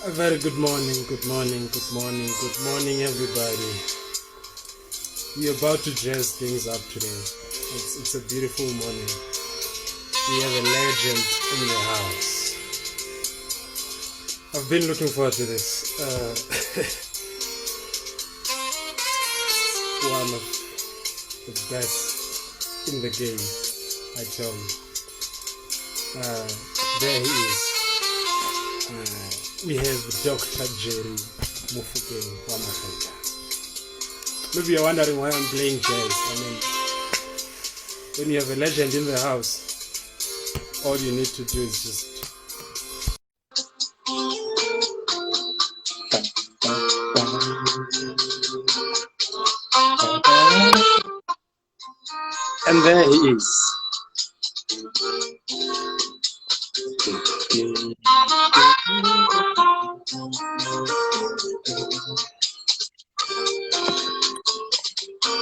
A very good morning, good morning, good morning, good morning, everybody. We're about to jazz things up today. It's a beautiful morning. We have a legend in the house. I've been looking forward to this. One of the best in the game, I tell you. There he is. We have Dr. Jerry Mofokeng from Makhetha. Maybe you're wondering why I'm playing jazz. I mean, when you have a legend in the house, all you need to do is just... And there he is.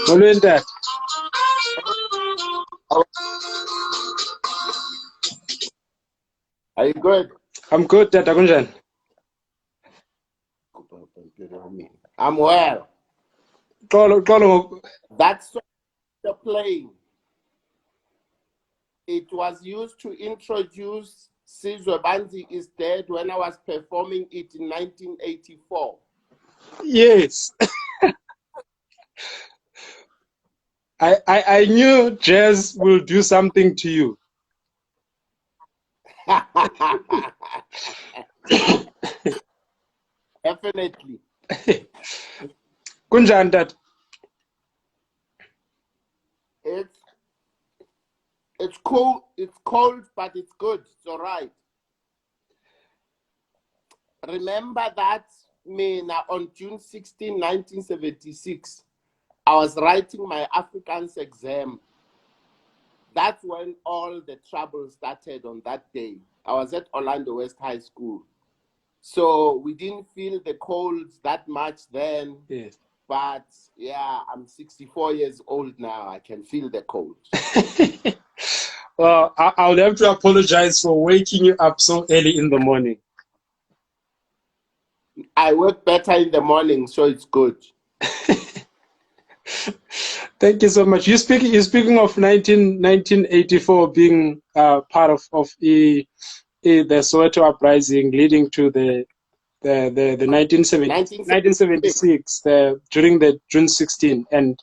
Following that. Are you good? I'm good, Tata Kunjan. I'm well. That song you're playing, it was used to introduce Sizwe Banzi is Dead when I was performing it in 1984. Yes. I knew jazz will do something to you. Definitely. Kunjan, that it's cool. It's cold, but it's good. It's all right. Remember that on June 16, 1976, I was writing my Afrikaans exam. That's when all the trouble started on that day. I was at Orlando West High School. So we didn't feel the cold that much then. yes. But yeah, I'm 64 years old now. I can feel the cold. Well, I'll have to apologize for waking you up so early in the morning. I work better in the morning, so it's good. Thank you so much. You're speaking of 1984 being part of the Soweto uprising, leading to the 1976 during the June 16, and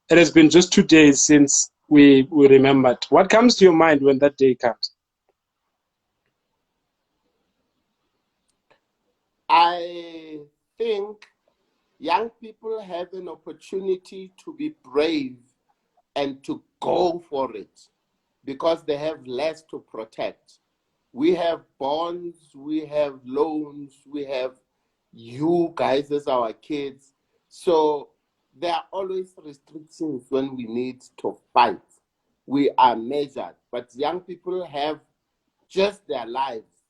it has been just 2 days since we remembered. What comes to your mind when that day comes? I think young people have an opportunity to be brave and to go for it because they have less to protect. We have bonds, we have loans, we have you guys as our kids. So there are always restrictions when we need to fight. We are measured, but young people have just their lives.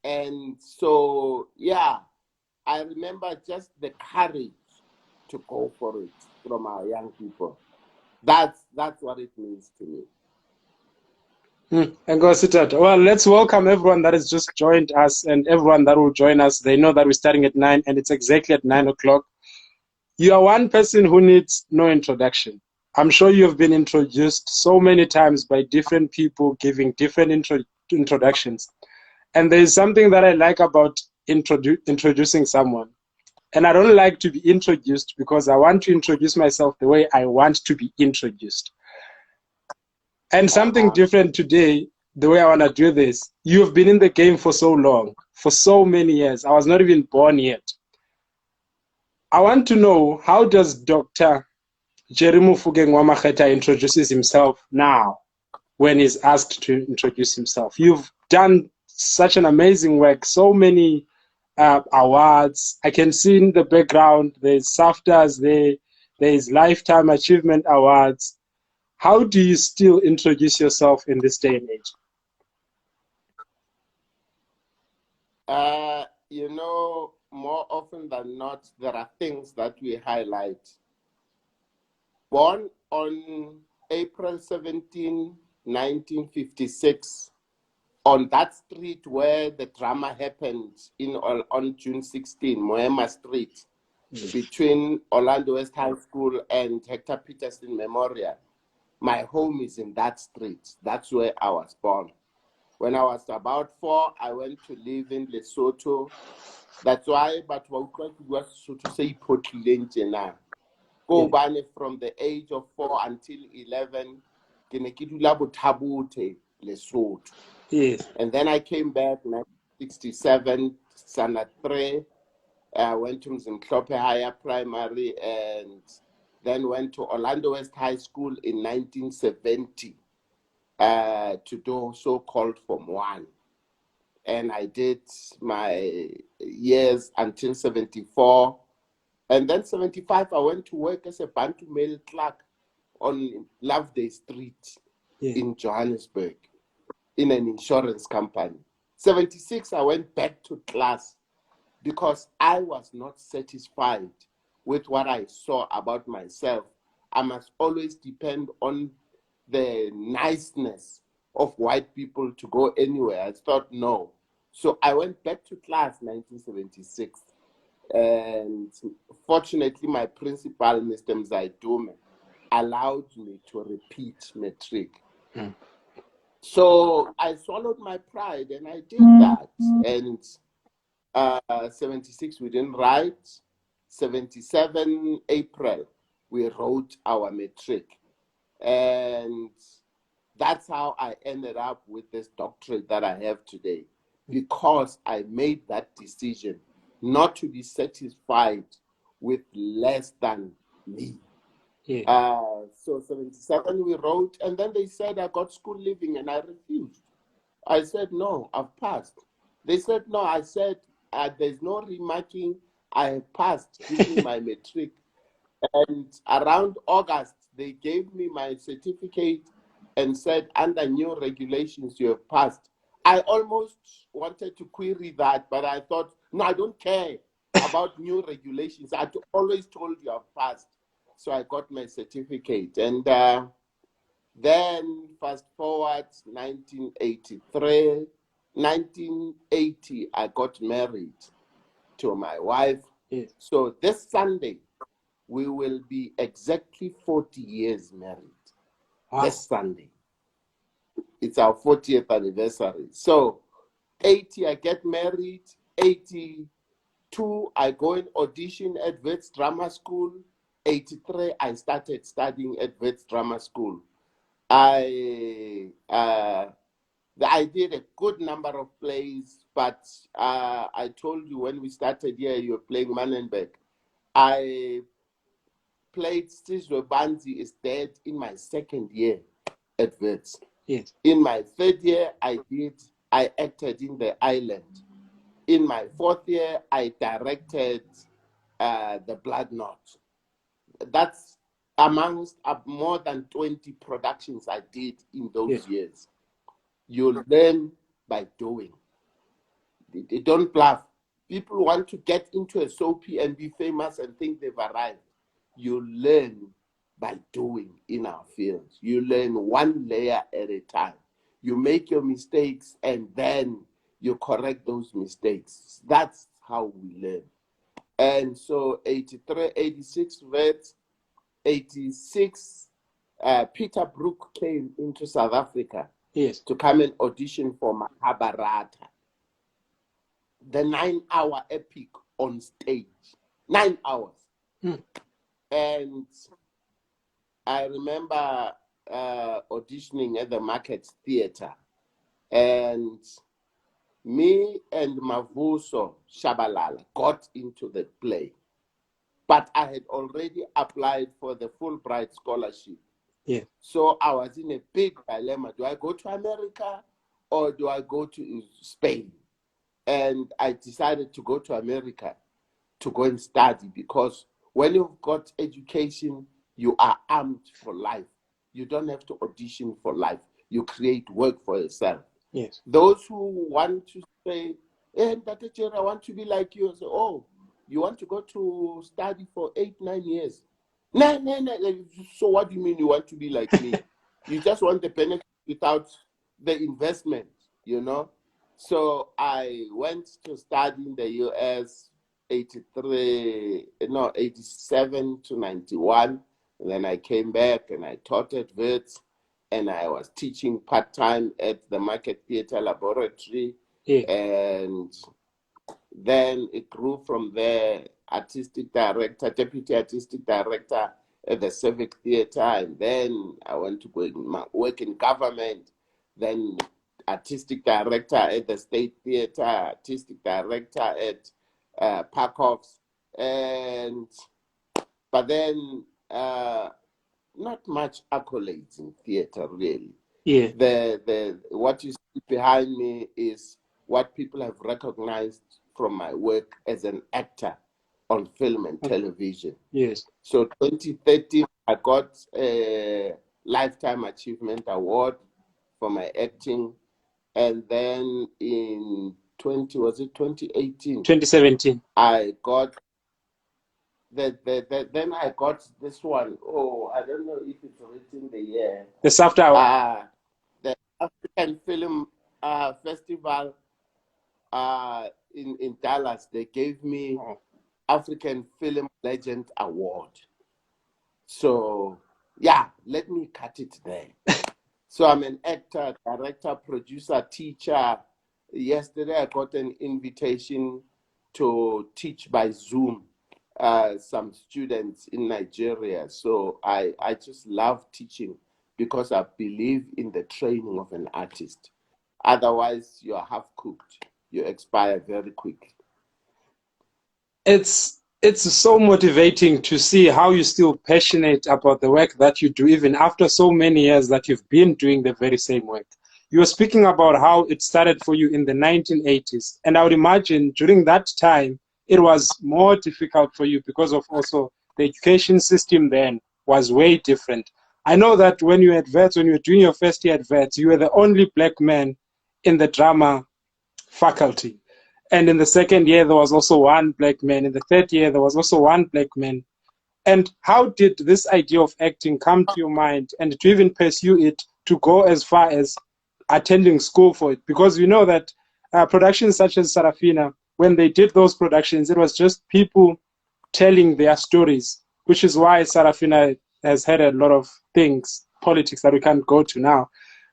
And so, yeah, I remember just the courage to go for it from our young people. That's what it means to me. And go sit at. Well, let's welcome everyone that has just joined us and everyone that will join us. They know that we're starting at 9 and it's exactly at 9 o'clock. You are one person who needs no introduction. I'm sure you've been introduced so many times by different people giving different introductions. And there is something that I like about introducing someone. And I don't like to be introduced because I want to introduce myself the way I want to be introduced. And something different today, the way I want to do this. You've been in the game for so long, for so many years. I was not even born yet. I want to know, how does Dr. Jerry Mofokeng wa Makhetha introduces himself now when he's asked to introduce himself? You've done such an amazing work, so many awards. I can see in the background, there's SAFTAs, there's Lifetime Achievement Awards. How do you still introduce yourself in this day and age? More often than not, there are things that we highlight. Born on April 17, 1956, on that street where the drama happened on June 16, Moema Street, between Orlando West High School and Hector Peterson Memorial. My home is in that street. That's where I was born. When I was about 4, I went to live in Lesotho. That's why, but what was to say, from the age of 4 until 11, Lesotho. Yes. And then I came back in 1967, Standard 3. I went to Mzimhlope Higher Primary and then went to Orlando West High School in 1970 to do so-called Form 1. And I did my years until 74. And then 75, I went to work as a Bantu mail clerk on Loveday Street in Johannesburg in an insurance company. 76, I went back to class because I was not satisfied with what I saw about myself. I must always depend on the niceness of white people to go anywhere. I thought, no. So I went back to class 1976. And fortunately, my principal, Mr. Mzaidume, allowed me to repeat matric. So I swallowed my pride and I did that. And 76, we didn't write. 77, April, we wrote our matric. And that's how I ended up with this doctorate that I have today, because I made that decision not to be satisfied with less than me. So 77 we wrote, and then they said I got school living, and I refused. I said, no, I've passed. They said, no. I said, there's no remarking. I have passed. Give me my matric. And around August, they gave me my certificate and said, under new regulations, you have passed. I almost wanted to query that, but I thought, no, I don't care about new regulations. I always told you I've passed. So I got my certificate. And then fast forward, 1983, 1980, I got married to my wife. So this Sunday, we will be exactly 40 years married. Wow. This Sunday. It's our 40th anniversary. So 80, I get married. 82, I go in audition at Wits Drama School. 83, I started studying at Wits Drama School. I did a good number of plays, but I told you when we started here, you were playing Mannenberg. I played Sizwe Banzi is Dead in my second year at Wits. Yes. In my third year, I acted in The Island. In my fourth year, I directed The Blood Knot. That's amongst more than 20 productions I did in those years. You learn by doing. They don't bluff. People want to get into a soapy and be famous and think they've arrived. You learn by doing in our fields. You learn one layer at a time. You make your mistakes and then you correct those mistakes. That's how we learn. And so 83, 86, 86, Peter Brook came into South Africa to come and audition for Mahabharata, the 9-hour epic on stage. 9 hours. And I remember auditioning at the Market Theatre, and me and Mavuso Shabalala got into the play. But I had already applied for the Fulbright scholarship. So I was in a big dilemma. Do I go to America or do I go to Spain? And I decided to go to America to go and study, because when you've got education, you are armed for life. You don't have to audition for life. You create work for yourself. Those who want to say, hey, Dr. Cher, I want to be like you, say, oh, you want to go to study for 8-9 years? No. So what do you mean you want to be like me? You just want the benefit without the investment. you know. So I went to study in the US 87 to 91. And then I came back and I taught at Wits, and I was teaching part-time at the Market Theatre Laboratory. Yeah. And then it grew from there, artistic director, deputy artistic director at the Civic Theatre. And then I went to work in government, then artistic director at the State Theatre, artistic director at Parkov's. But then not much accolades in theatre, really. Yeah. What you see behind me is what people have recognized from my work as an actor on film and television. Yes. So 2013, I got a Lifetime Achievement Award for my acting. And then in 2018? 2017. I got then I got this one. Oh, I don't know if it's written the year. The SAFTA. The African Film Festival in Dallas. They gave me African Film Legend Award. So yeah, let me cut it there. So I'm an actor, director, producer, teacher. Yesterday I got an invitation to teach by Zoom some students in Nigeria. So I just love teaching because I believe in the training of an artist. Otherwise, you're half cooked. You expire very quickly. It's so motivating to see how you're still passionate about the work that you do, even after so many years that you've been doing the very same work. You were speaking about how it started for you in the 1980s. And I would imagine during that time, it was more difficult for you because of also the education system then was way different. I know that when you were at Wits, when you were doing your first year at Wits, you were the only black man in the drama faculty. And in the second year, there was also one black man. In the third year, there was also one black man. And how did this idea of acting come to your mind and to even pursue it to go as far as attending school for it? Because we know that productions such as Sarafina, when they did those productions, it was just people telling their stories, which is why Sarafina has had a lot of things, politics that we can't go to now.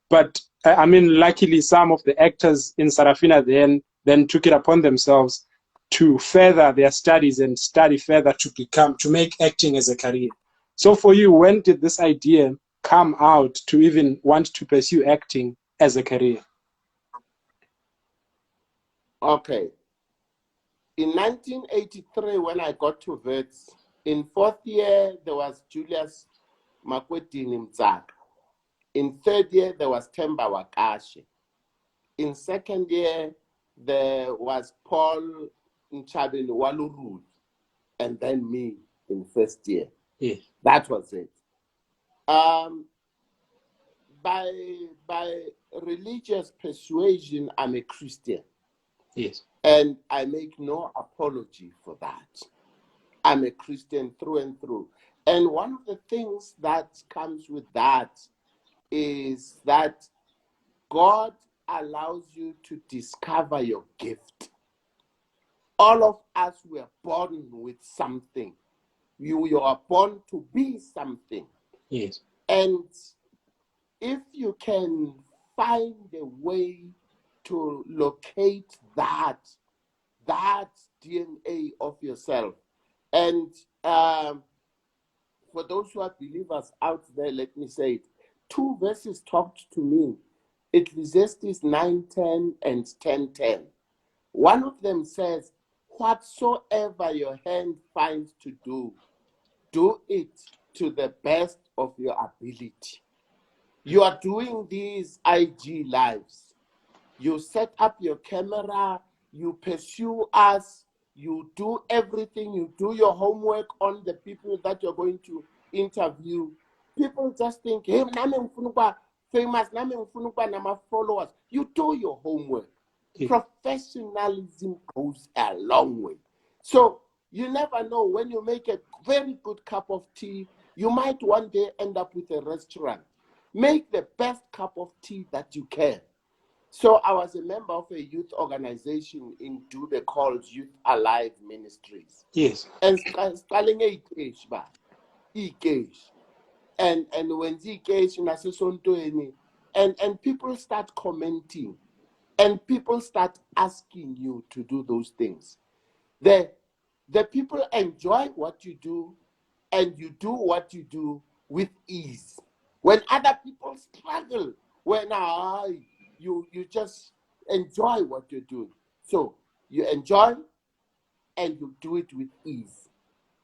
But I mean, luckily, some of the actors in Sarafina then took it upon themselves to further their studies and study further to make acting as a career. So for you, when did this idea come out to even want to pursue acting as a career? Okay. In 1983, when I got to Wits, in fourth year, there was Julius Makhetha. In third year, there was Themba Wakashi. In second year, there was Paul Nchabeni Walurud, and then me in first year. Yeah. That was it. By religious persuasion, I'm a Christian. Yes. And I make no apology for that. I'm a Christian through and through. And one of the things that comes with that is that God allows you to discover your gift. All of us were born with something. You are born to be something. Yes. And if you can find a way to locate that DNA of yourself. And for those who are believers out there, let me say it. 2 verses talked to me. Ecclesiastes 9:10 and 10:10. One of them says, whatsoever your hand finds to do, do it to the best of your ability. You are doing these IG lives. You set up your camera, you pursue us, you do everything, you do your homework on the people that you're going to interview. People just think, hey, famous, nama followers. You do your homework. Yeah. Professionalism goes a long way. So you never know, when you make a very good cup of tea, you might one day end up with a restaurant. Make the best cup of tea that you can. So I was a member of a youth organization in Dube called Youth Alive Ministries. Yes. And starting and when and people start commenting and people start asking you to do those things. The people enjoy what you do and you do what you do with ease. When other people struggle, when you just enjoy what you're doing. So you enjoy and you do it with ease.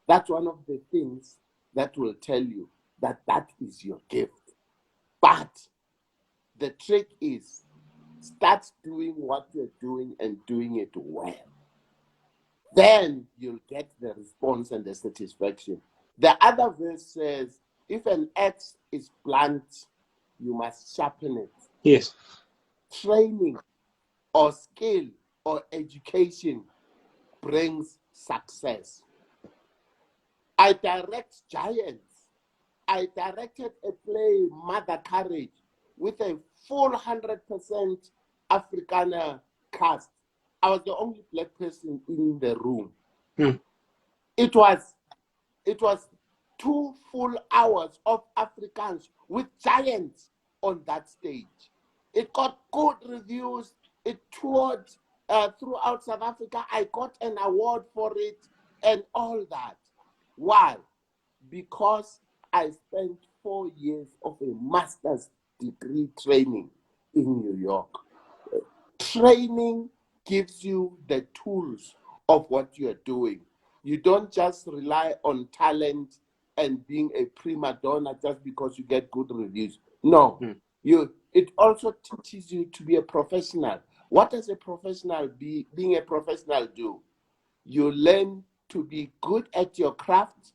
That's one of the things that will tell you that that is your gift. But the trick is start doing what you're doing and doing it well. Then you'll get the response and the satisfaction. The other verse says, if an axe is blunt, you must sharpen it. Yes. Training or skill or education brings success. I direct giants. I directed a play, Mother Courage, with a full 100% Afrikaner cast. I was the only black person in the room. It was 2 full hours of Afrikaans with giants on that stage. It got good reviews. It toured throughout South Africa. I got an award for it and all that. Why? Because I spent 4 years of a master's degree training in New York. Training gives you the tools of what you're doing. You don't just rely on talent and being a prima donna just because you get good reviews. No, it also teaches you to be a professional. What does a professional being a professional do? You learn to be good at your craft,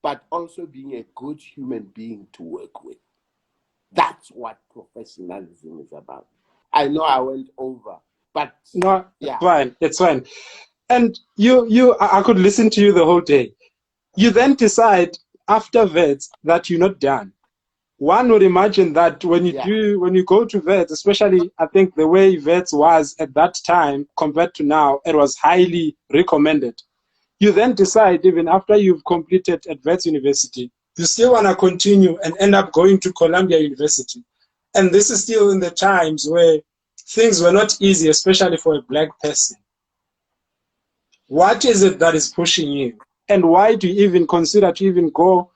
but also being a good human being to work with. That's what professionalism is about. I know I went over, but No, yeah. it's fine. It's fine. And I could listen to you the whole day. You then decide after vets that you're not done. One would imagine that when you go to vets, especially I think the way vets was at that time compared to now, it was highly recommended. You then decide, even after you've completed at Vets University, you still want to continue and end up going to Columbia University. And this is still in the times where things were not easy, especially for a black person. What is it that is pushing you? And why do you even consider to even go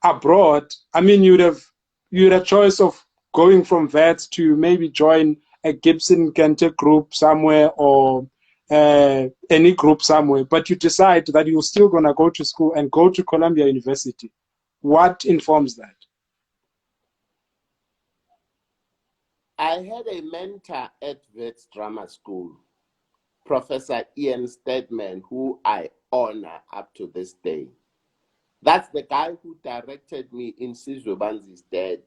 abroad? I mean, you had a choice of going from Vets to maybe join a Gibson Kente group somewhere or any group somewhere, but you decide that you're still going to go to school and go to Columbia University. What informs that? I had a mentor at Wits Drama School, Professor Ian Stedman, who I honor up to this day. That's the guy who directed me in Sizwe Banzi's Dead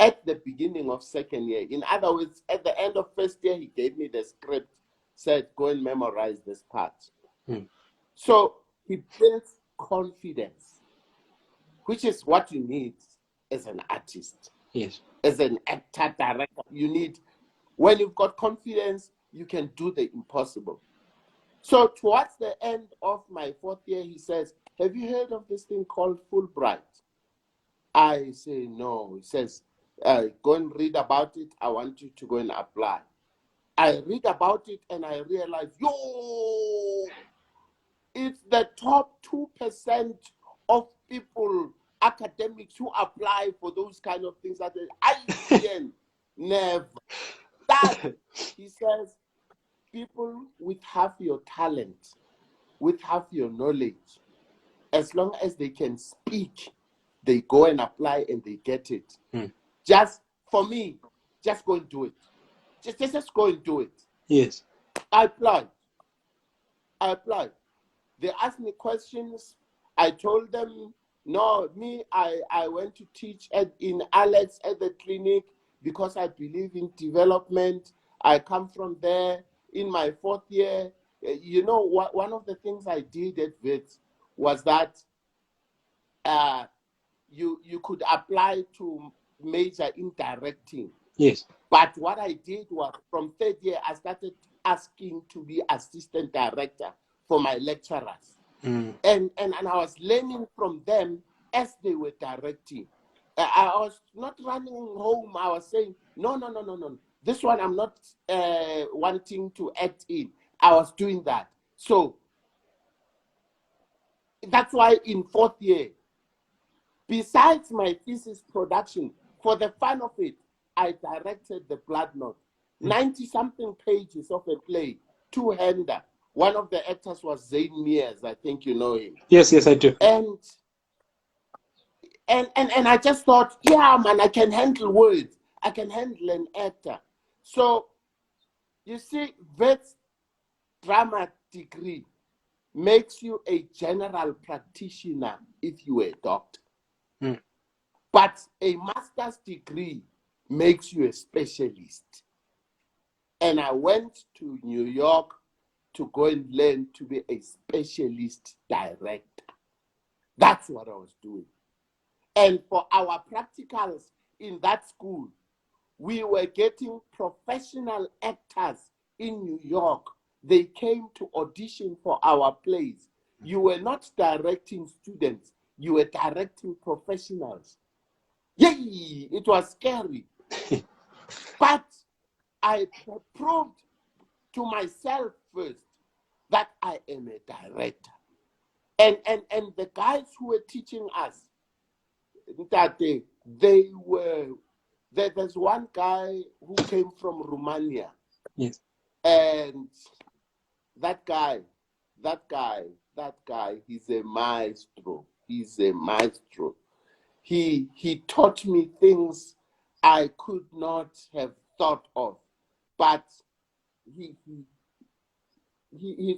at the beginning of second year. In other words, at the end of first year, he gave me the script, said, go and memorize this part. So he builds confidence, which is what you need as an artist. Yes. As an actor, director, you need, when you've got confidence, you can do the impossible. So towards the end of my fourth year, he says, have you heard of this thing called Fulbright? I say, no. He says, go and read about it. I want you to go and apply. I read about it and I realize, it's the top 2% of people, academics who apply for those kind of things. That I never. That, he says, people with half your talent, with half your knowledge, as long as they can speak, they go and apply and they get it. Just, for me, just go and do it. Just go and do it. Yes. I applied. They asked me questions. I told them, no, I went to teach in Alex at the clinic because I believe in development. I come from there. In my fourth year, you know, one of the things I did at WITS was that you could apply to major in directing. Yes. But what I did was, from third year, I started asking to be assistant director for my lecturers. And I was learning from them as they were directing. I was not running home. I was saying, no. This one I'm not wanting to act in. I was doing that. So that's why in fourth year, besides my thesis production, for the fun of it, I directed the Blood Note. 90-something pages of a play, two-hander. One of the actors was Zayn Mears. I think you know him. Yes, I do. And I just thought, yeah, man, I can handle words. I can handle an actor. So, you see, Vet's drama degree makes you a general practitioner if you are a doctor. But a master's degree makes you a specialist. And I went to New York to go and learn to be a specialist director. That's what I was doing. And for our practicals in that school, we were getting professional actors in New York. They came to audition for our plays. You were not directing students, you were directing professionals. Yay! It was scary. But I proved to myself first that I am a director. And the guys who were teaching us, that they were, there's one guy who came from Romania. Yes. And that guy, he's a maestro. He's a maestro. He taught me things I could not have thought of. But he'd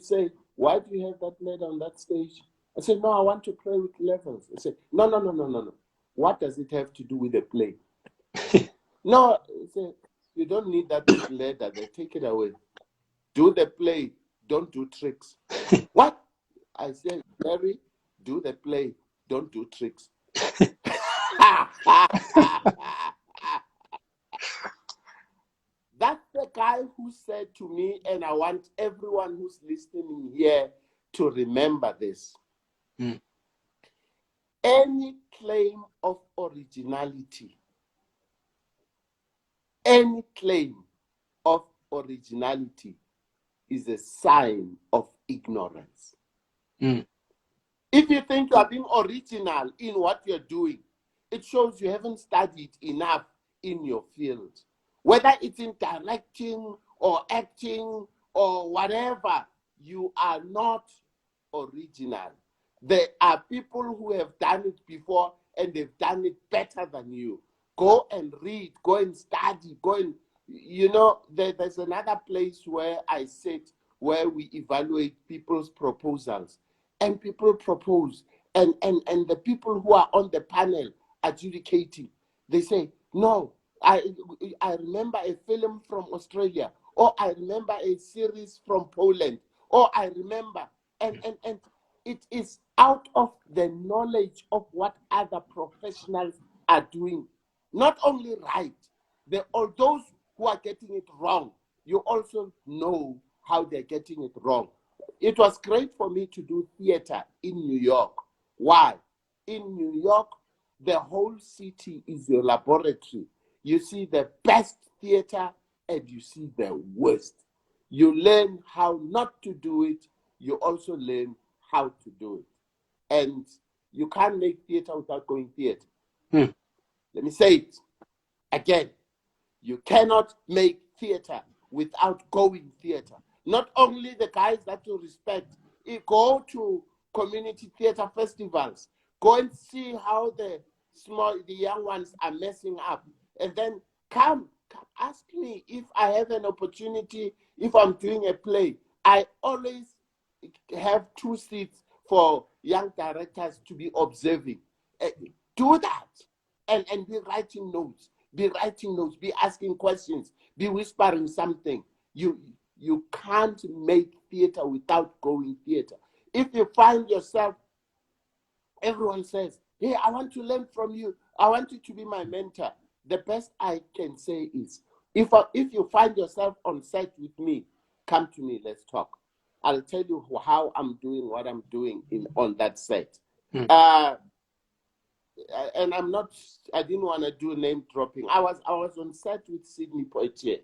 say, why do you have that lady on that stage? I said, no, I want to play with levels. I said, no. What does it have to do with the play? No, he said, you don't need that ladder. They take it away. Do the play. Don't do tricks. What? I said, Larry, do the play. Don't do tricks. That's the guy who said to me, and I want everyone who's listening here to remember this. Any claim of originality, is a sign of ignorance. If you think you are being original in what you're doing, it shows you haven't studied enough in your field. Whether it's in directing or acting or whatever, you are not original. There are people who have done it before and they've done it better than you. Go and read, go and study, go and, there's another place where I sit where we evaluate people's proposals. And people propose, and the people who are on the panel adjudicating, they say, no, I remember a film from Australia, or I remember a series from Poland, or I remember, and it is out of the knowledge of what other professionals are doing. Not only right, all those who are getting it wrong, you also know how they're getting it wrong. It was great for me to do theater in New York. Why? In New York, the whole city is your laboratory. You see the best theater and you see the worst. You learn how not to do it. You also learn how to do it. And you can't make theater without going theater. Let me say it again. You cannot make theater without going theater. Not only the guys that you respect, go to community theater festivals, go and see how the young ones are messing up, and then come ask me if I have an opportunity, if I'm doing a play. I always have 2 seats for young directors to be observing. Do that, and be writing notes, be asking questions, be whispering something. You can't make theater without going theater. If you find yourself, everyone says, hey, I want to learn from you. I want you to be my mentor. the best I can say is, if you find yourself on set with me, come to me, let's talk. I'll tell you how I'm doing what I'm doing on that set. And I didn't want to do name dropping. I was on set with Sidney Poitier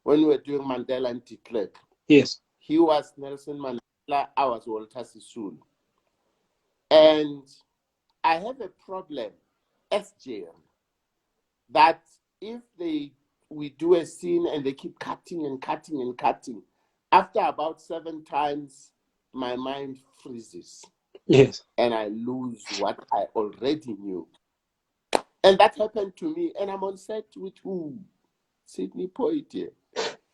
when we were doing Mandela and de Klerk. Yes. He was Nelson Mandela, I was Walter Sisulu. And I have a problem, SJM, that if we do a scene and they keep cutting and cutting and cutting, after about 7 times, my mind freezes. Yes. And I lose what I already knew. And that happened to me. And I'm on set with who? Sidney Poitier.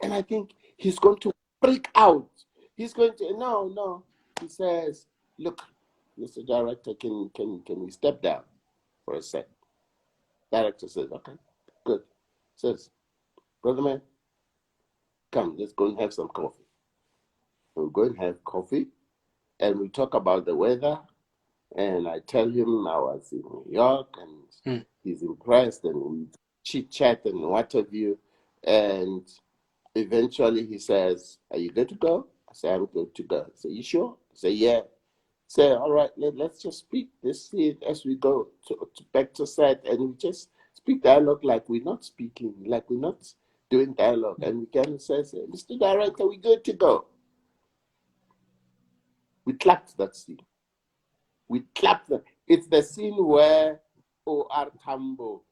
And I think he's going to freak out. He's going to, no. He says, look, Mr. Director, can we step down for a sec? Director says, okay, good. Says, brother man, come, let's go and have some coffee. We'll go and have coffee, and we talk about the weather. And I tell him I was in New York, and he's impressed, and we chit-chat and what have you. And eventually he says, are you good to go? I say, I'm good to go. I say, you sure? I say, yeah. I say, all right, let's just speak this scene as we go back to set, and we just speak dialogue like we're not speaking, like we're not doing dialogue. And we can say, Mr. Director, we good to go. We clapped that scene. We clapped that. It's the scene where O.R. Tambo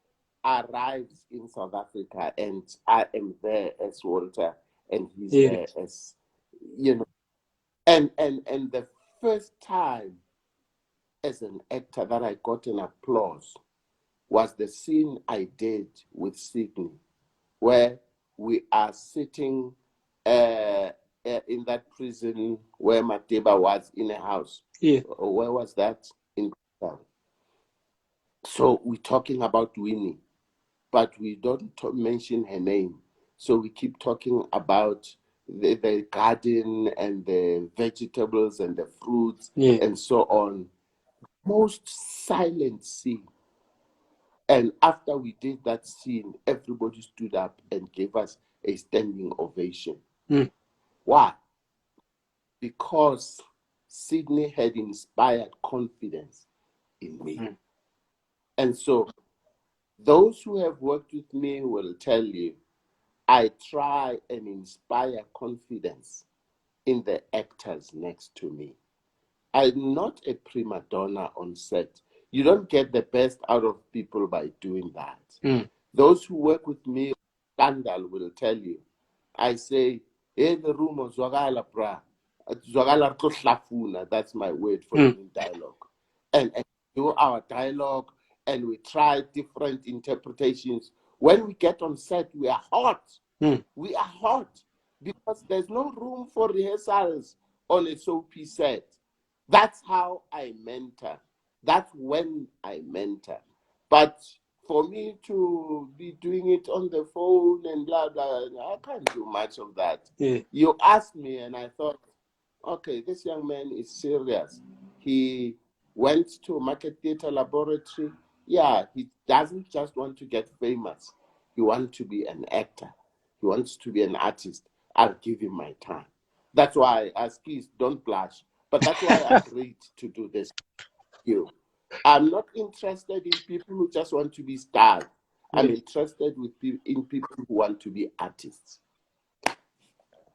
arrives in South Africa, and I am there as Walter, and he's there as, and the first time as an actor that I got an applause was the scene I did with Sydney, where we are sitting in that prison where Makhetha was in a house. Yeah. Where was that? In town. So we're talking about Winnie, but we don't mention her name. So we keep talking about the garden and the vegetables and the fruits and so on. Most silent scene. And after we did that scene, everybody stood up and gave us a standing ovation. Why? Because Sydney had inspired confidence in me. And so those who have worked with me will tell you, I try and inspire confidence in the actors next to me. I'm not a prima donna on set. You don't get the best out of people by doing that. Those who work with me, Scandal, will tell you, I say, hey, the room of Zwagala bra. Zwagala hlafuna, that's my word for dialogue. And do our dialogue, and we try different interpretations. When we get on set, we are hot. We are hot because there's no room for rehearsals on a soapy set. That's how I mentor. That's when I mentor. But for me to be doing it on the phone and blah, blah, I can't do much of that. You asked me, and I thought, okay, this young man is serious. He went to Makhetha laboratory. Yeah, he doesn't just want to get famous. He wants to be an actor. He wants to be an artist. I'll give him my time. That's why I ask you, don't blush. But that's why I agreed to do this. I'm not interested in people who just want to be stars. I'm interested in people who want to be artists.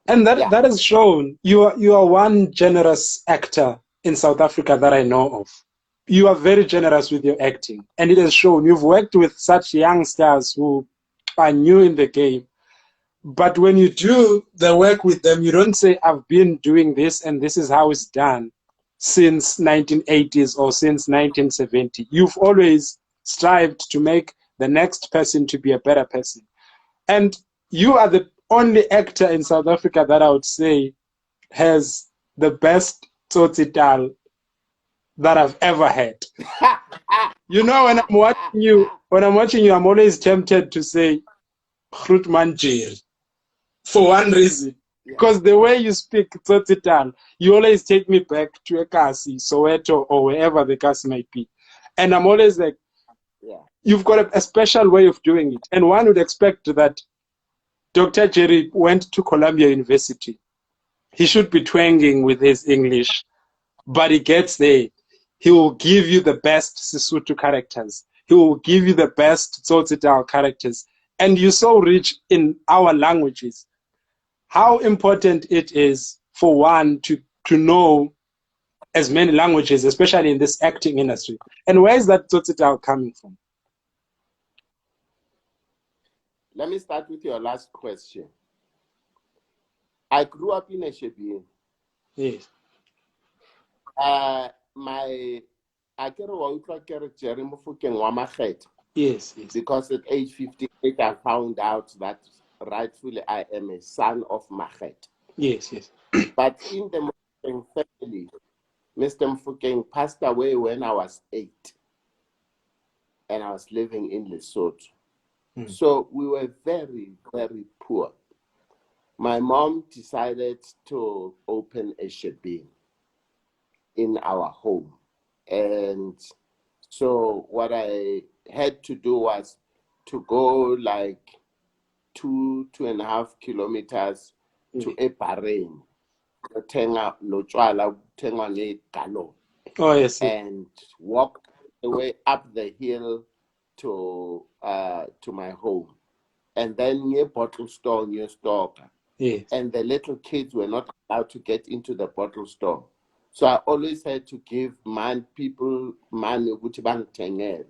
And that is shown. You are one generous actor in South Africa that I know of. You are very generous with your acting, and it has shown. You've worked with such young stars who are new in the game. But when you do the work with them, you don't say, I've been doing this and this is how it's done since 1980s or since 1970. You've always strived to make the next person to be a better person. And you are the only actor in South Africa that I would say has the best tsotsital that I've ever had. When I'm watching you, I'm always tempted to say, Grootman Jail. For one reason, because the way you speak tsotsital, you always take me back to Ekasi, Soweto, or wherever the case might be. And I'm always like, You've got a special way of doing it. And one would expect that Dr. Jerry went to Columbia University. He should be twanging with his English, but he gets there. He will give you the best Sesotho characters. He will give you the best Tsotsitaal characters. And you're so rich in our languages. How important it is for one to know as many languages, especially in this acting industry. And where is that Tsotsitaal coming from? Let me start with your last question. I grew up in Eshebien. Yes. I care Jerry Mofokeng wa Makhetha. Yes, yes. Because at age 58, I found out that rightfully I am a son of Makhetha. Yes, yes. But in the Mofokeng family, Mr. Mofokeng passed away when I was 8. And I was living in Lesotho. So we were very, very poor. My mom decided to open a shebeen in our home. And so what I had to do was to go like 2.5 kilometers to Epareng, oh, yes, and walk the way up the hill to my home. And then near bottle store, near stock. Yes. And the little kids were not allowed to get into the bottle store. So I always had to give people money which bank tengel.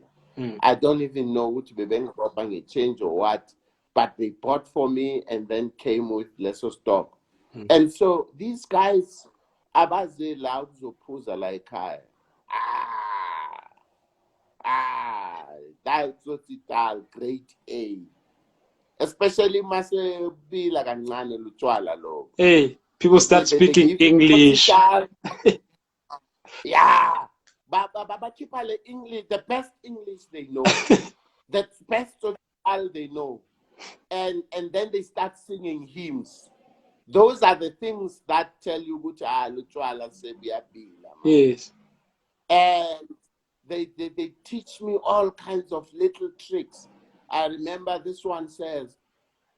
I don't even know which bank a change or what, but they bought for me and then came with lesser stock. And so these guys, abaze loud zopuza like that's what it all grade A. Especially mase be like a nane luchwala lo. Hey, people start speaking English. Yeah. But English, the best English they know. The best all they know. And then they start singing hymns. Those are the things that tell you which are luchwala sebia bila. Yes. And they teach me all kinds of little tricks. I remember this one says,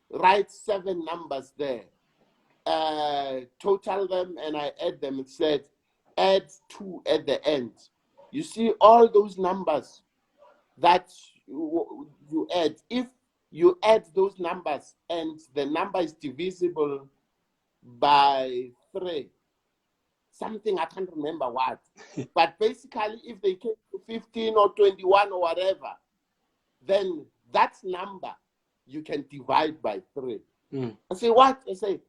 write 7 numbers there. Total them and I add them. It said, add 2 at the end. You see all those numbers that you add. If you add those numbers and the number is divisible by 3, something I can't remember what. But basically, if they came to 15 or 21 or whatever, then that number you can divide by 3. I say, what? I say,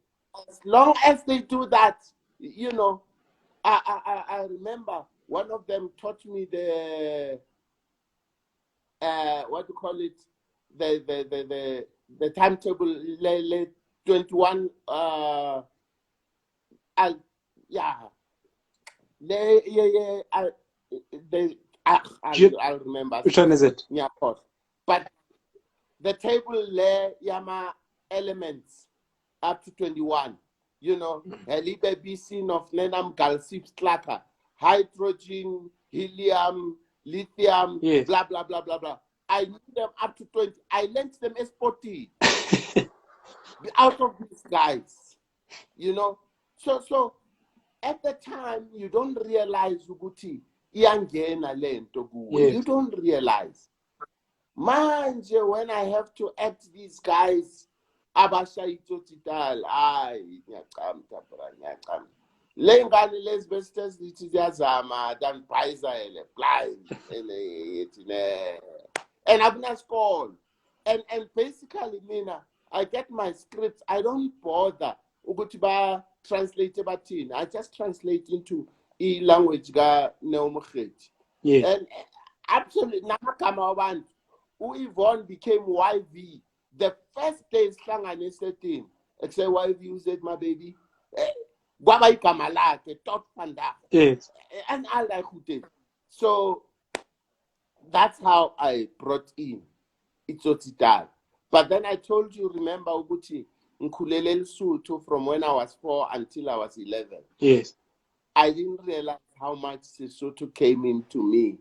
as long as they do that, you know, I remember one of them taught me the what do you call it? The timetable 21 I'll remember. Which one is it? Yeah, of course. But the table le yama elements up to 21. You know, helibebisin of nenam galsip clacker, hydrogen, helium, lithium, yes. Blah blah blah blah blah. I knew them up to 20. I learned them as 40 out of these guys. You know, so at the time you don't realize ukuthi iyangena lento kuwe. You don't realize. Manje, when I have to act these guys, abashaya Tsotsitaal, ngiyacamta bra, ngiyacamta. Le ngane lezi bese zithi ziyazama dan phayizele blind and akunasikole. And basically mina, I get my scripts, I don't bother ukuthi ba translate bathini. I just translate into language ga Makhetha. Yes. And absolutely namagama wabantu Yvonne became YV. The first day Slangane said him, I say YV, you said my baby. Gwaba igama lakhe, Tot Panda. Yes. And all that who did. So that's how I brought in Tsotsitaal. But then I told you, remember ukuthi ngikhulele Lesotho from when I was 4 until I was 11. Yes. I didn't realize how much Sesotho came into me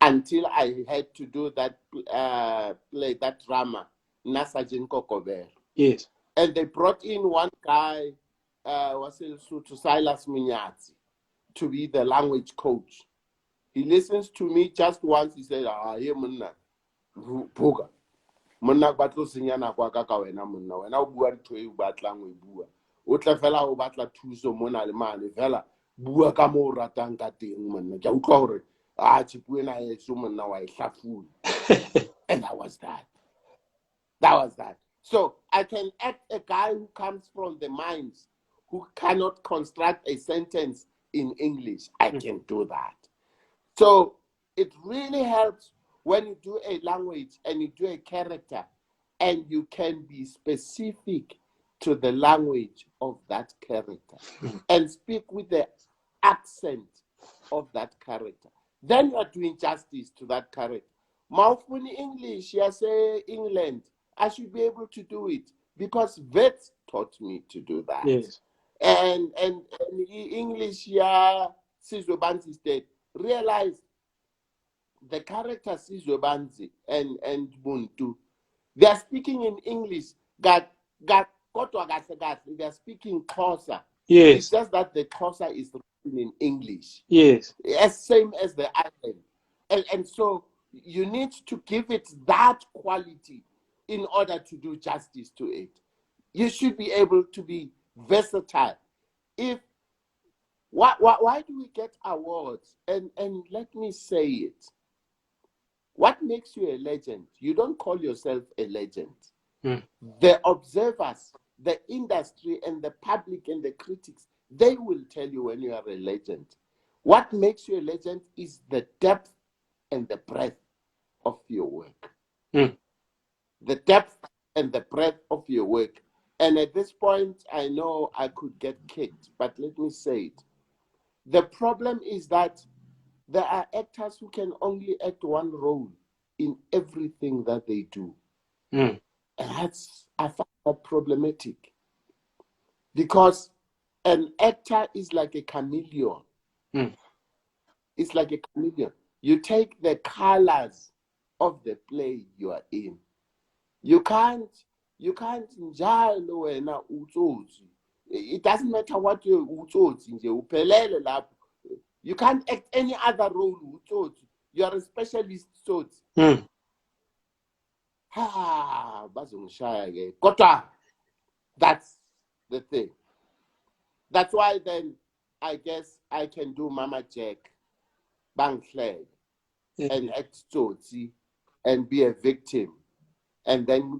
until I had to do that play, that drama, Nasajin Kokobere. Yes. And they brought in one guy, was it to Silas Minyati, to be the language coach. He listens to me just once. He said, "Hey, Munna, Buga, Munna batlo senyana kwa ka wena Munna, wena o bua ntho e o batlang o bua. O tla fela o batla thuso mona le mane fela bua ka mo o ratang ka teng Munna. Ke a utlwa hore chipu ena e so Munna wa e hlafuna." And that was that. That was that. So I can act a guy who comes from the mines, who cannot construct a sentence in English. I can do that. So it really helps when you do a language and you do a character and you can be specific to the language of that character and speak with the accent of that character. Then you are doing justice to that character. Malfuni English, you say England, I should be able to do it because vets taught me to do that. Yes. And English, yeah, Sizobansi State, realize the character Sizobansi and Buntu, they are speaking in English. They are speaking Xhosa. Yes. It's just that the Xhosa is written in English. Yes. As same as the island. And so you need to give it that quality in order to do justice to it. You should be able to be versatile. Why do we get awards? And let me say it. What makes you a legend? You don't call yourself a legend. The observers, the industry, and the public and the critics, they will tell you when you are a legend. What makes you a legend is the depth and the breadth of your work. The depth and the breadth of your work. And at this point, I know I could get kicked, but let me say it. The problem is that there are actors who can only act one role in everything that they do. And I find that problematic. Because an actor is like a chameleon. It's like a chameleon. You take the colors of the play you are in. You can't njalo wena utsotsi. It doesn't matter what you're utsotsi nje uphelele lapho. You can't act any other role utsotsi. You are a specialist utsotsi. Bazongishaya ke. Kodwa that's the thing. That's why then I guess I can do Mama Jack, Bangflag, and act utsotsi and be a victim. And then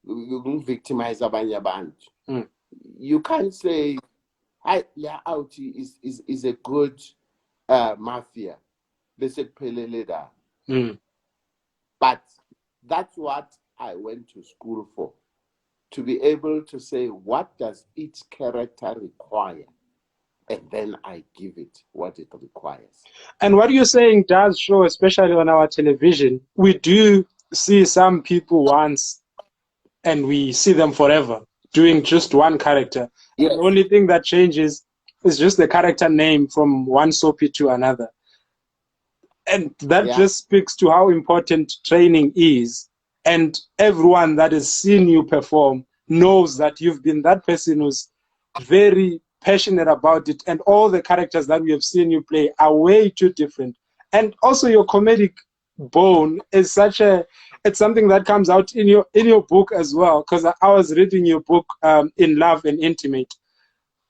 you victimize abanye abantu. You can't say Auti is a good mafia. They said Peleleda. But that's what I went to school for. To be able to say, what does each character require? And then I give it what it requires. And what you're saying does show, especially on our television, we do see some people once and we see them forever doing just one character. Yes. The only thing that changes is just the character name from one soapy to another. And that just speaks to how important training is. And everyone that has seen you perform knows that you've been that person who's very passionate about it. And all the characters that we have seen you play are way too different. And also your comedic bone is it's something that comes out in your book as well, because I was reading your book, In Love and Intimate.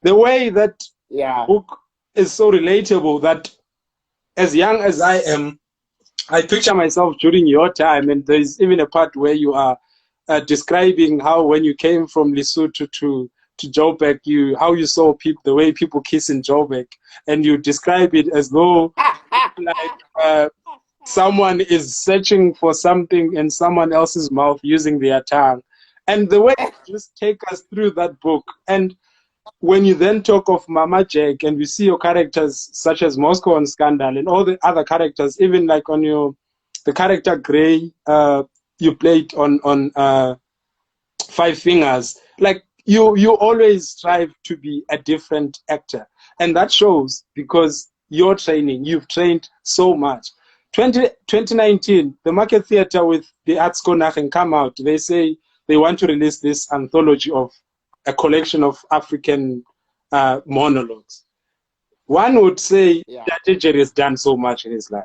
The way that book is so relatable that as young as I am, I picture myself during your time, and there's even a part where you are describing how when you came from Lesotho to Joburg, how you saw the way people kiss in Joburg, and you describe it as though like someone is searching for something in someone else's mouth using their tongue. And the way you just take us through that book. And when you then talk of Mama Jack and we see your characters such as Moscow and Scandal and all the other characters, even like on the character Gray, you played on Five Fingers, like you always strive to be a different actor. And that shows because your training. You've trained so much. 2019, the Market Theatre with the Arts Konachen come out. They say they want to release this anthology of a collection of African monologues. One would say that Jerry has done so much in his life.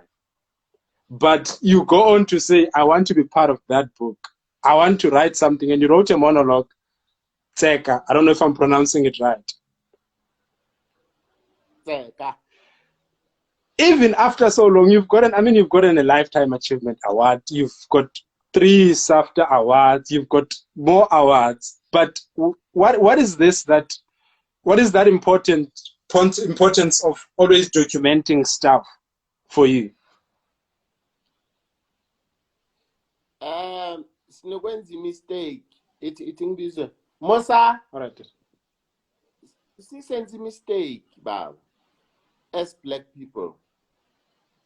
But you go on to say, I want to be part of that book. I want to write something. And you wrote a monologue, Tseka. I don't know if I'm pronouncing it right. Tseka. Even after so long, you've gotten a Lifetime Achievement Award. You've got 3 SAFTA awards. You've got more awards. But what is that importance of always documenting stuff for you? Sinokwenza mistake. It ngibizwe. Mosa. All right. Sisenza mistake, Bob. As Black people,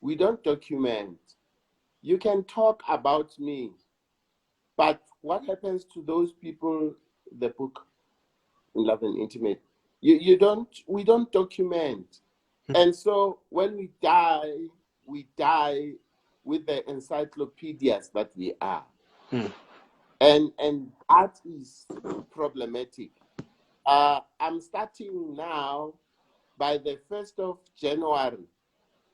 we don't document. You can talk about me, but what happens to those people? The book, In Love and Intimate. We don't document. And so when we die with the encyclopedias that we are. And that is problematic. I'm starting now. By the 1st of January,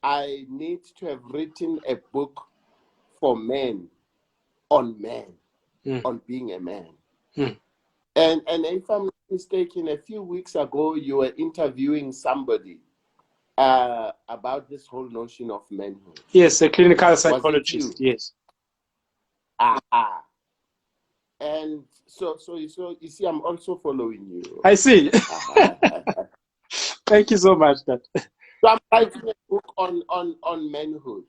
I need to have written a book for men, on being a man. And if I'm not mistaken, a few weeks ago, you were interviewing somebody about this whole notion of manhood. Yes, a clinical psychologist. Yes. And so you see, I'm also following you. I see. Thank you so much. So I'm writing a book on manhood.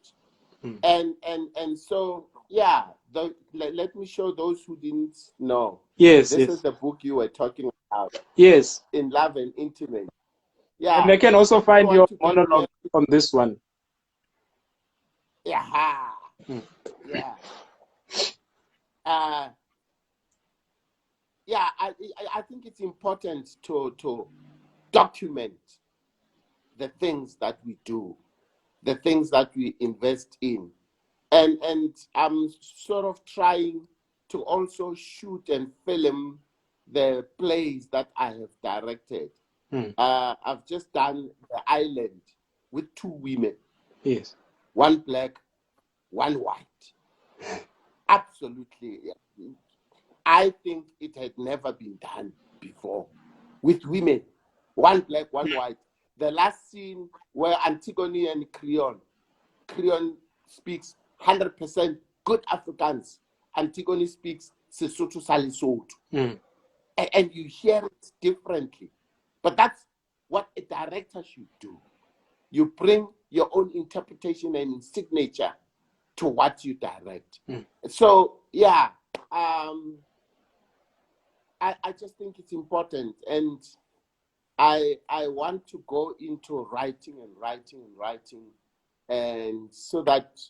And so, yeah, let me show those who didn't know. Yes, This is the book you were talking about. Yes. In Love and Intimate. Yeah. And they can also find your monologue on this one. Yeah. Yeah. I think it's important to document the things that we do, the things that we invest in. And I'm sort of trying to also shoot and film the plays that I have directed. I've just done The Island with 2 women. Yes. 1 black, 1 white. Absolutely. I think it had never been done before with women. 1 black, 1 white. The last scene where Antigone and Creon speaks 100% good Afrikaans. Antigone speaks Sesotho sa Lesotho. And you hear it differently. But that's what a director should do. You bring your own interpretation and signature to what you direct. So, yeah, I just think it's important. And I want to go into writing. And so that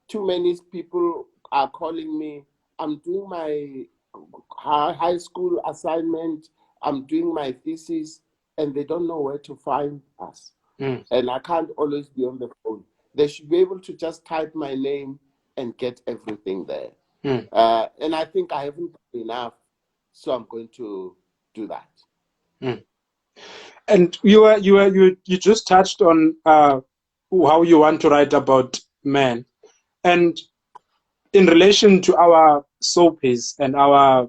too many people are calling me. I'm doing my high school assignment. I'm doing my thesis, and they don't know where to find us. And I can't always be on the phone. They should be able to just type my name and get everything there. And I think I haven't done enough, so I'm going to do that. And you just touched on how you want to write about men, and in relation to our soapies and our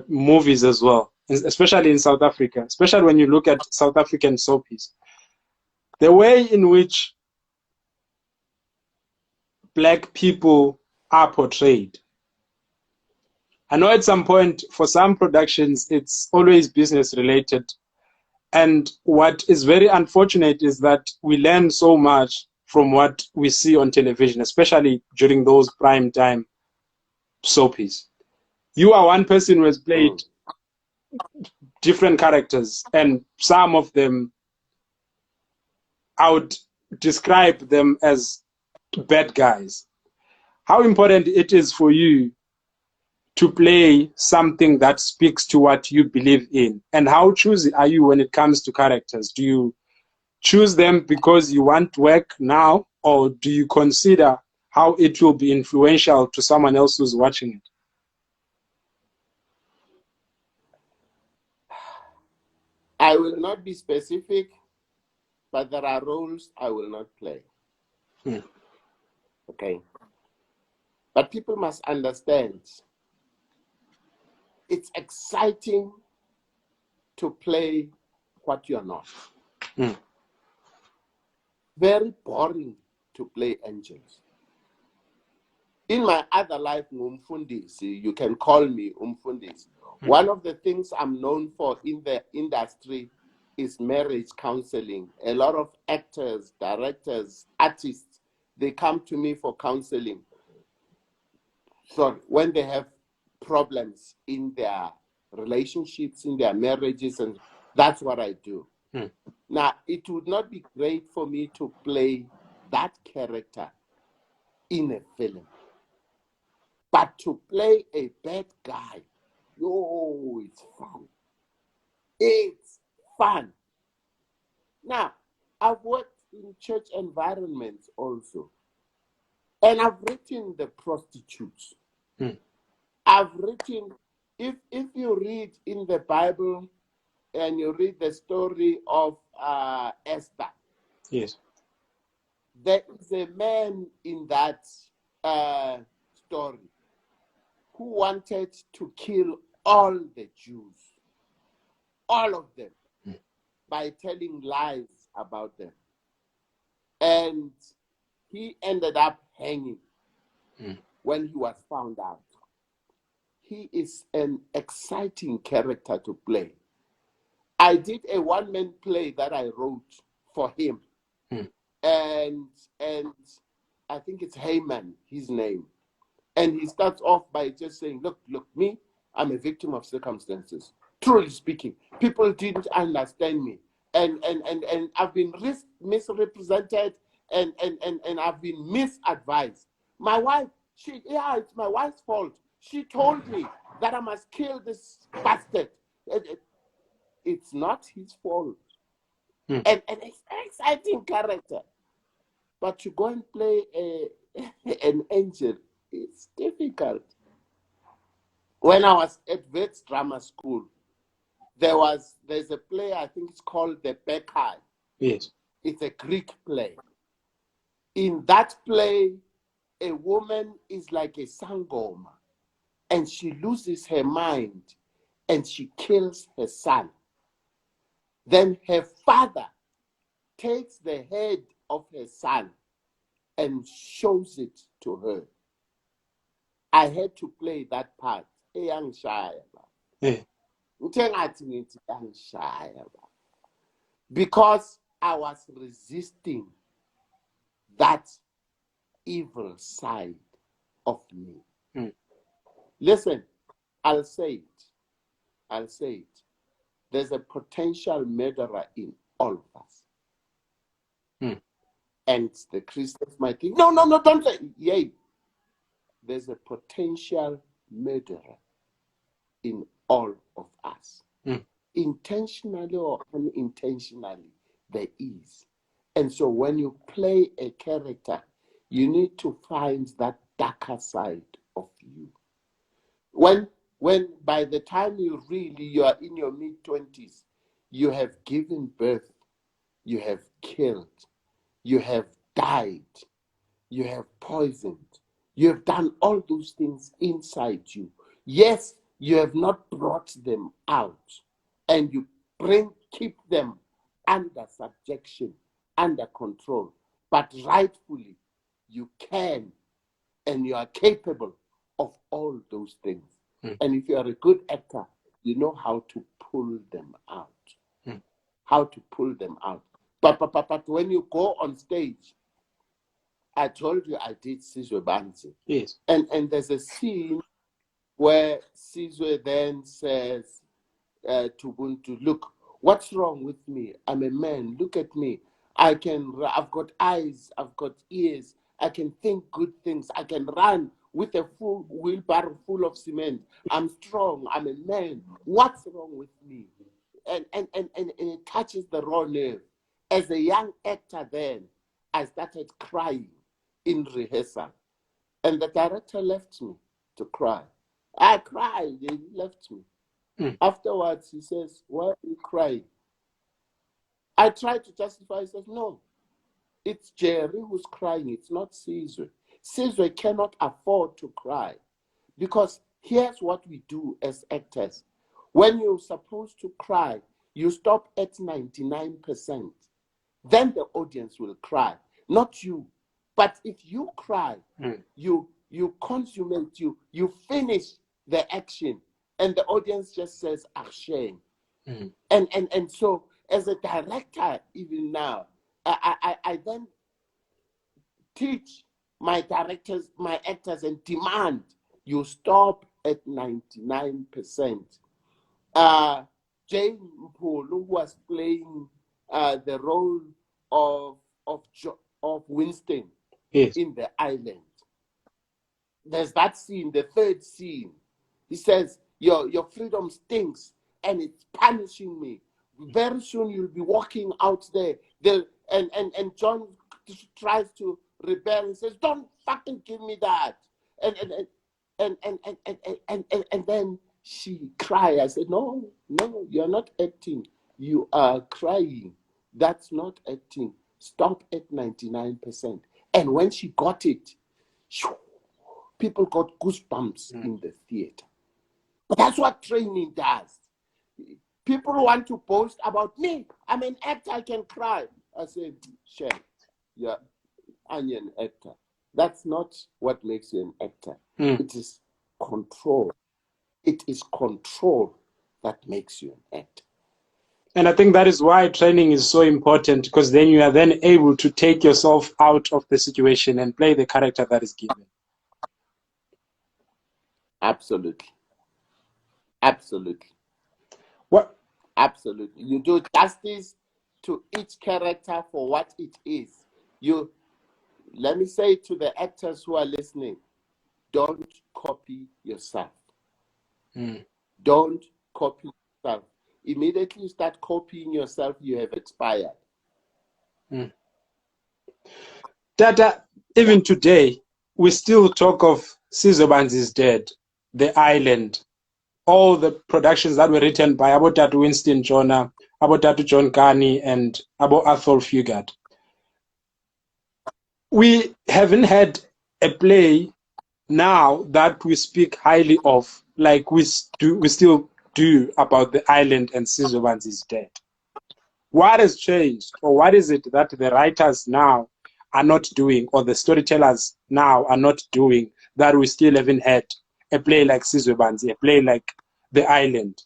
movies as well, especially in South Africa, especially when you look at South African soapies, the way in which Black people are portrayed. I know at some point for some productions it's always business related, and what is very unfortunate is that we learn so much from what we see on television, especially during those prime time soapies. You are one person who has played different characters, and some of them, I would describe them as bad guys. How important it is for you to play something that speaks to what you believe in, and how choosy are you when it comes to characters? Do choose them because you want work now, or do you consider how it will be influential to someone else who's watching it? I will not be specific, but there are roles I will not play. Okay? But people must understand it's exciting to play what you're not. Very boring to play angels. In my other life, you can call me Umfundis. One of the things I'm known for in the industry is marriage counseling. A lot of actors, directors, artists, they come to me for counseling. So when they have problems in their relationships, in their marriages, and that's what I do. Now, it would not be great for me to play that character in a film. But to play a bad guy, it's fun. It's fun. Now, I've worked in church environments also. And I've written the prostitutes. I've written, if you read in the Bible and you read the story of Esther. Yes. There is a man in that story who wanted to kill all the Jews, all of them, by telling lies about them. And he ended up hanging when he was found out. He is an exciting character to play. I did a one-man play that I wrote for him. And I think it's Haman, his name. And he starts off by just saying, look, me, I'm a victim of circumstances. Truly speaking, people didn't understand me. And I've been misrepresented and I've been misadvised. My wife, it's my wife's fault. She told me that I must kill this bastard. It's not his fault. And it's an exciting character. But to go and play an angel, it's difficult. When I was at Wits Drama School, there's a play, I think it's called The Bekai. Yes. It's a Greek play. In that play, a woman is like a sangoma, and she loses her mind, and she kills her son. Then her father takes the head of her son and shows it to her. I had to play that part. Because I was resisting that evil side of me. Listen, I'll say it. There's a potential murderer in all of us. And the Christians might think, no, don't say. Yay. There's a potential murderer in all of us. Intentionally or unintentionally, there is. And so when you play a character, you need to find that darker side of you. When by the time you are in your mid-20s, you have given birth, you have killed, you have died, you have poisoned, you have done all those things inside you. Yes, you have not brought them out, and you keep them under subjection, under control. But rightfully, you can and you are capable of all those things. And if you are a good actor, you know how to pull them out. How to pull them out. But when you go on stage, I told you I did Sizwe Banzi. Yes. And there's a scene where Sizwe then says to Buntu, look, what's wrong with me? I'm a man. Look at me. I've got eyes. I've got ears. I can think good things. I can run with a full wheelbarrow full of cement. I'm strong. I'm a man. What's wrong with me? And it touches the raw nerve. As a young actor then, I started crying in rehearsal. And the director left me to cry. I cried, he left me. Afterwards, he says, why are you crying? I tried to justify. He says, no, it's Jerry who's crying. It's not Caesar. Caesar cannot afford to cry. Because here's what we do as actors. When you're supposed to cry, you stop at 99%. Then the audience will cry, not you. But if you cry, you consummate, you finish the action, and the audience just says, "Shame." And so, as a director, even now, I then teach my directors, my actors, and demand you stop at 99%. Jane Mpolo, who was playing the role of Winston in the island. There's that scene, the third scene. He says, your freedom stinks and it's punishing me. Very soon you'll be walking out there. And John tries to rebel and says, don't fucking give me that. And then she cried. I said, no, you're not acting. You are crying. That's not acting. Stop at 99%. And when she got it, people got goosebumps in the theater. But that's what training does. People want to boast about me. I'm an actor, I can cry. I said, Shem, yeah, I'm an actor. That's not what makes you an actor. It is control. It is control that makes you an actor. And I think that is why training is so important, because then you are then able to take yourself out of the situation and play the character that is given. Absolutely. Absolutely. What? Absolutely. You do justice to each character for what it is. Let me say to the actors who are listening, don't copy yourself. Don't copy yourself. Immediately you start copying yourself, you have expired. Tata, even today, we still talk of Sizobans is Dead, The Island, all the productions that were written by Abotatu Winston Jonah, Abotatu John Carney, and Abo Athol Fugard. We haven't had a play now that we speak highly of, like we still do about The Island and Sizobans is Dead. What has changed, or what is it that the writers now are not doing, or the storytellers now are not doing, that we still haven't had a play like Sizobans, a play like The Island?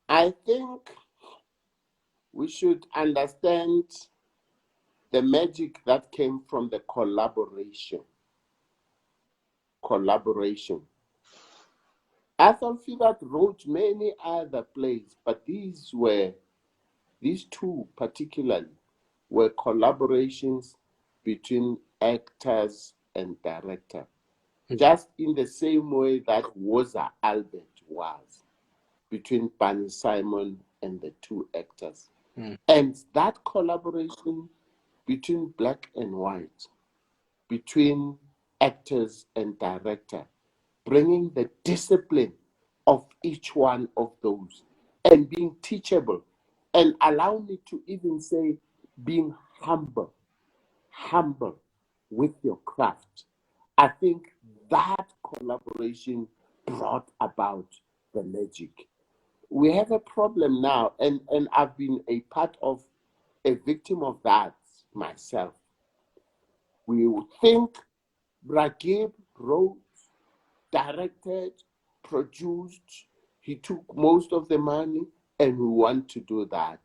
I think we should understand the magic that came from the collaboration. Athol Fugard wrote many other plays, but these two particularly were collaborations between actors and director, just in the same way that Woza Albert was between Barney Simon and the two actors. And that collaboration between black and white, between actors and director, bringing the discipline of each one of those and being teachable, and allow me to even say being humble with your craft. I think that collaboration brought about the magic. We have a problem now, and I've been a victim of that myself. We think Bragib wrote, directed, produced, he took most of the money, and we want to do that.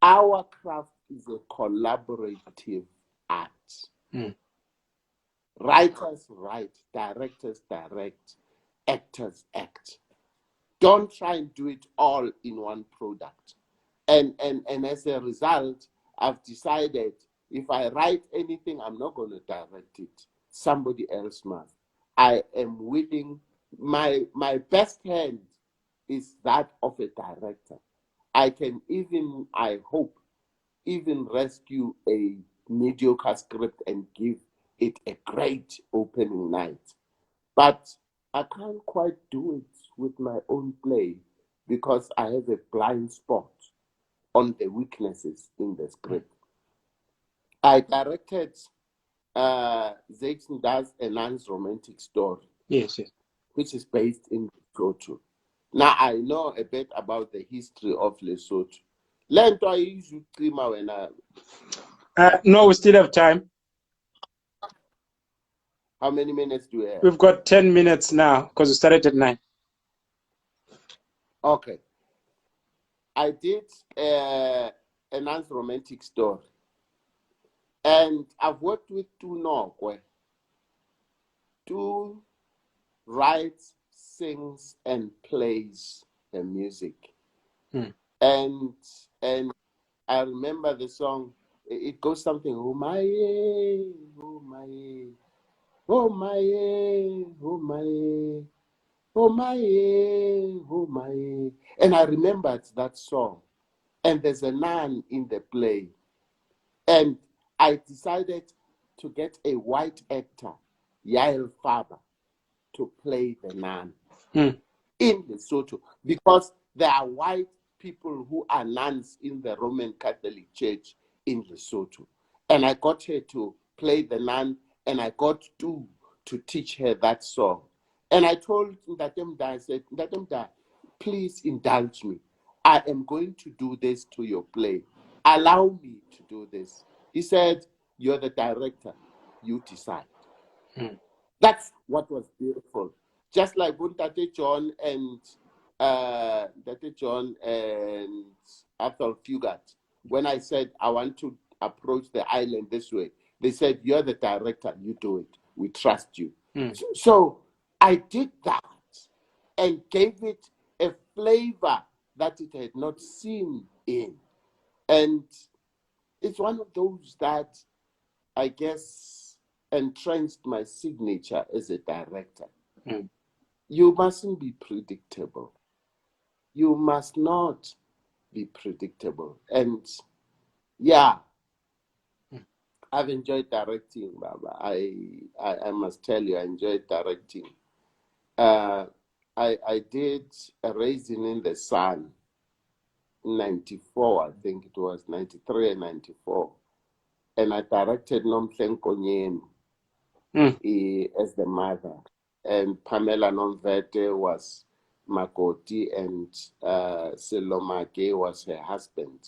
Our craft is a collaborative art. Writers write, directors direct, actors act. Don't try and do it all in one product. And as a result, I've decided if I write anything, I'm not going to direct it. Somebody else must. I am willing, my best hand is that of a director. I can even, I hope, even rescue a mediocre script and give it a great opening night. But I can't quite do it with my own play because I have a blind spot on the weaknesses in the script. I directed Zayton does a Nan's romantic story. Yes, yes. Which is based in Lesotho. Now I know a bit about the history of Lesotho. Lento I usually when No, we still have time. how many minutes do we have? We've got 10 minutes now because we started at 9. Okay. I did a Nan's romantic story. And I've worked with two Nokwe. Two writes, sings, and plays the music. And I remember the song. It goes something, oh my, oh my, oh my, oh my, oh my, oh my. And I remembered that song. And there's a nun in the play. And I decided to get a white actor, Yael Faber, to play the nun in Lesotho, because there are white people who are nuns in the Roman Catholic Church in Lesotho. And I got her to play the nun, and I got to teach her that song. And I told Ndatemda, I said, Ndatemda, please indulge me. I am going to do this to your play. Allow me to do this. He said, you're the director. You decide. That's what was beautiful. Just like Tate John and Athol Fugate, when I said I want to approach the island this way, they said, you're the director, you do it. We trust you. So I did that and gave it a flavor that it had not seen in. And it's one of those that I guess entrenched my signature as a director. You mustn't be predictable. You must not be predictable. And yeah, I've enjoyed directing, Baba. I must tell you, I enjoyed directing. I did a Raisin in the Sun in 94, I think it was 93 and 94. And I directed Nomhleng Konyeni as the mother. And Pamela Nomvete was Makoti, and Selomake was her husband.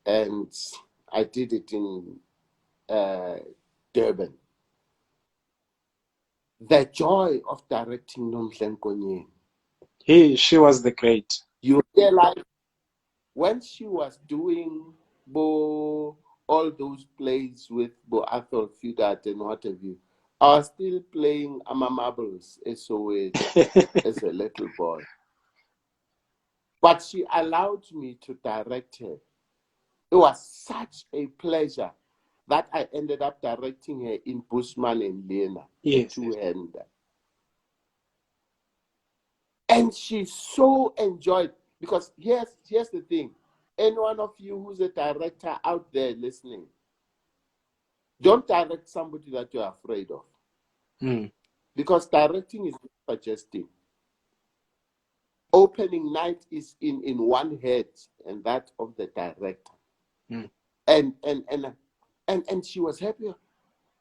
And I did it in Durban. The joy of directing Nomhleng Konyeni. She was the great. You realize when she was doing all those plays with Athol Fugate and what have you, I was still playing Amamables as a little boy. But she allowed me to direct her. It was such a pleasure that I ended up directing her in Bushman and Lena. Yes. And she so enjoyed, because here's the thing. Any one of you who's a director out there listening, don't direct somebody that you're afraid of. Because directing is suggesting. Opening night is in one head, and that of the director. And she was happy.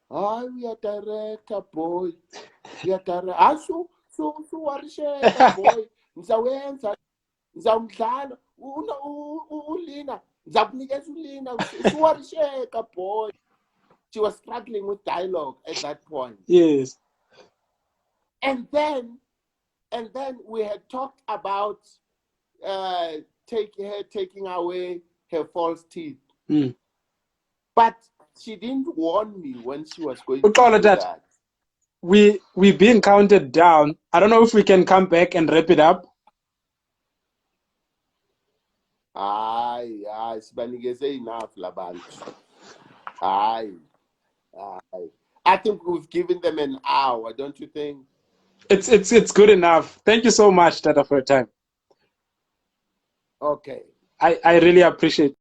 Oh, we are director, boy. We are director. So warisheka, boy. Nzawenza, nzamdlala, ulina, nzakunikeza ulina, warisheka, boy. She was struggling with dialogue at that point. Yes. And then we had talked about taking away her false teeth. But she didn't warn me when she was going to do that. We've been counted down. I don't know if we can come back and wrap it up. Sibanikeze enough, Labantu. I think we've given them an hour, don't you think? It's good enough. Thank you so much, Tata, for your time. Okay. I really appreciate